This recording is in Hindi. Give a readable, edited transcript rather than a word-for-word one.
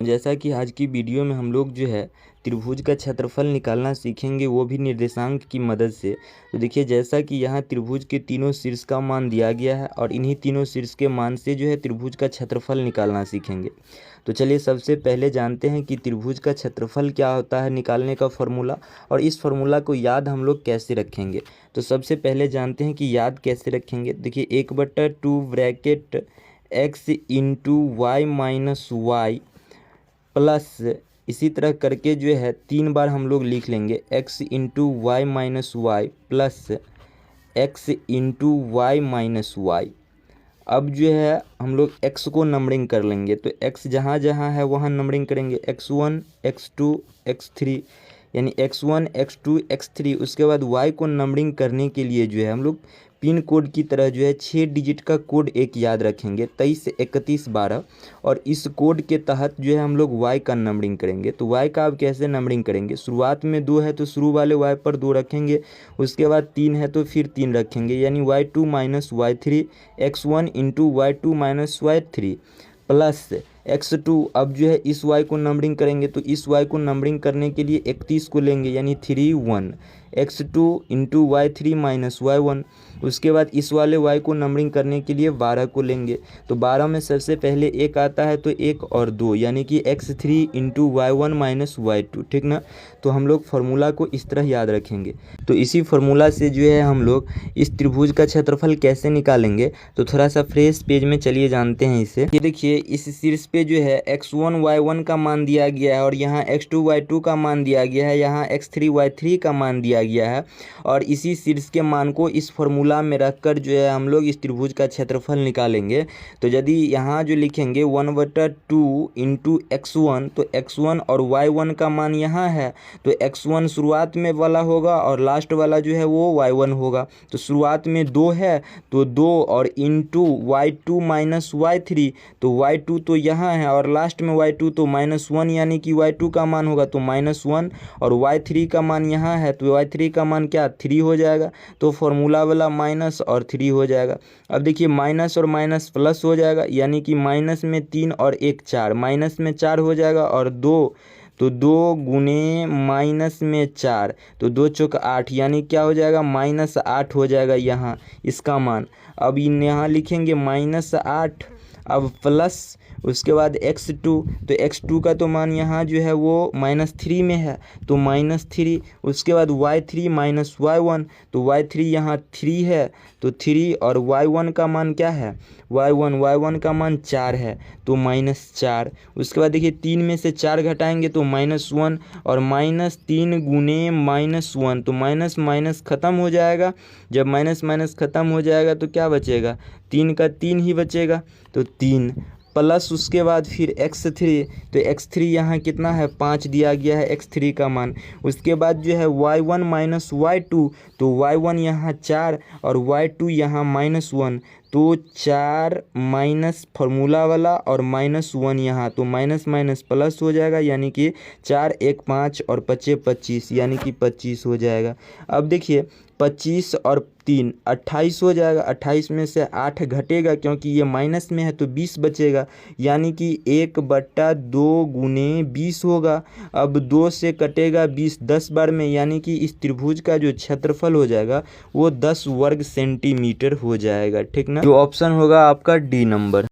जैसा कि आज की वीडियो में हम लोग जो है त्रिभुज का क्षेत्रफल निकालना सीखेंगे, वो भी निर्देशांक की मदद से। तो देखिए, जैसा कि यहाँ त्रिभुज के तीनों शीर्ष का मान दिया गया है और इन्हीं तीनों शीर्ष के मान से जो है त्रिभुज का क्षेत्रफल निकालना सीखेंगे। तो चलिए सबसे पहले जानते हैं कि त्रिभुज का क्षेत्रफल क्या होता है, निकालने का फॉर्मूला, और इस फॉर्मूला को याद हम लोग कैसे रखेंगे। तो सबसे पहले जानते हैं कि याद कैसे रखेंगे। देखिए 1/2 bracket x into y minus y plus, इसी तरह करके जो है 3 बार हम लोग लिख लेंगे x into y minus y plus x into y minus y. अब जो है हम लोग x को नंबरिंग कर लेंगे, तो x जहाँ जहाँ है वहाँ नंबरिंग करेंगे, x1 x2 x3, यानी x1 x2 x3। उसके बाद y को नंबरिंग करने के लिए जो है हम लोग पिन कोड की तरह जो है 6 डिजिट का कोड एक याद रखेंगे, 23 से 31 12, और इस कोड के तहत जो है हम लोग y का नंबरिंग करेंगे। तो y का अब कैसे नंबरिंग करेंगे, शुरुआत में 2 है तो शुरू वाले y पर 2 रखेंगे, उसके बाद 3 है तो फिर 3 रखेंगे, यानी y2 minus y3 x1 into y2 minus y3 plus x2। अब जो है इस y को नंबरिंग करेंगे, तो इस y को नंबरिंग करने के लिए 31 को लेंगे, यानी 3 1 x2 into y3 minus y1। उसके बाद इस वाले y को नंबरिंग करने के लिए 12 को लेंगे, तो 12 में सबसे पहले 1 आता है तो 1 और 2, यानी कि x3 into y1 minus y2, ठीक ना। तो हम लोग फार्मूला को इस तरह याद रखेंगे। तो इसी फार्मूला से जो है हम लोग इस त्रिभुज का क्षेत्रफल कैसे निकालेंगे, तो थोड़ा सा फ्रेश पेज में चलिए जानते हैं इसे। ये देखिए, इस शीर्ष पे जो है x1 y1 का मान दिया गया है, और यहाँ x2 y2 का मान दिया गया है, यहाँ x3 y3 का मान दिया गया है, और इसी शीर्ष के मान को इस फार्मूला में रखकर जो है हम लोग इस त्रिभुज का क्षेत्रफल निकालेंगे। तो यदि यहाँ जो लिखेंगे 1/2 इंटू x1, तो x1 और y1 का मान यहाँ है, तो x1 शुरुआत में वाला होगा और लास्ट वाला जो है वो y1 होगा। तो शुरुआत में 2 है तो 2, और इंटू y2 माइनस y3, तो y2 तो यहाँ है और लास्ट में y2 तो -1, यानी कि y2 का मान होगा तो -1, और y3 का मान यहाँ है तो y3 का मान क्या 3 हो जाएगा। तो फॉर्मूला वाला माइनस और 3 हो जाएगा। अब देखिए माइनस और माइनस प्लस हो जाएगा, यानी कि माइनस में 3 और 1 4, माइनस में 4 हो जाएगा, और 2, तो 2 गुने माइनस में 4, तो 2 चौक 8, यानी क्या हो जाएगा -8 हो जाएगा यहाँ इसका मान। अब यहाँ लिखेंगे -8, अब प्लस उसके बाद x2, तो x2 का तो मान यहाँ जो है वो -3 में है तो -3। उसके बाद y3 माइनस y1, तो y3 यहाँ 3 है तो 3, और y1 का मान क्या है y1 का मान 4 है तो -4। उसके बाद देखिए 3 में से 4 घटाएंगे तो -1, और -3 गुने -1, तो माइनस माइनस ख़त्म हो जाएगा। जब माइनस माइनस ख़त्म हो जाएगा तो क्या बचेगा, 3 का 3 ही बचेगा, तो 3 प्लस उसके बाद फिर x3, तो x3 यहाँ कितना है 5 दिया गया है x3 का मान। उसके बाद जो है y1 माइनस y2, तो y1 यहाँ 4 और y2 यहाँ -1, तो 4 माइनस फार्मूला वाला और -1 यहाँ, तो माइनस माइनस प्लस हो जाएगा, यानी कि 4 1 5 और 5 25, यानी कि 25 हो जाएगा। अब देखिए 25 और 3 28 हो जाएगा। 28 में से 8 घटेगा क्योंकि ये माइनस में है तो 20 बचेगा, यानी कि 1/2 गुने 20 होगा। अब 2 से कटेगा 20 10 बार में, यानी कि इस त्रिभुज का जो क्षेत्रफल हो जाएगा वो 10 वर्ग सेंटीमीटर हो जाएगा, ठीक ना। जो ऑप्शन होगा आपका डी नंबर।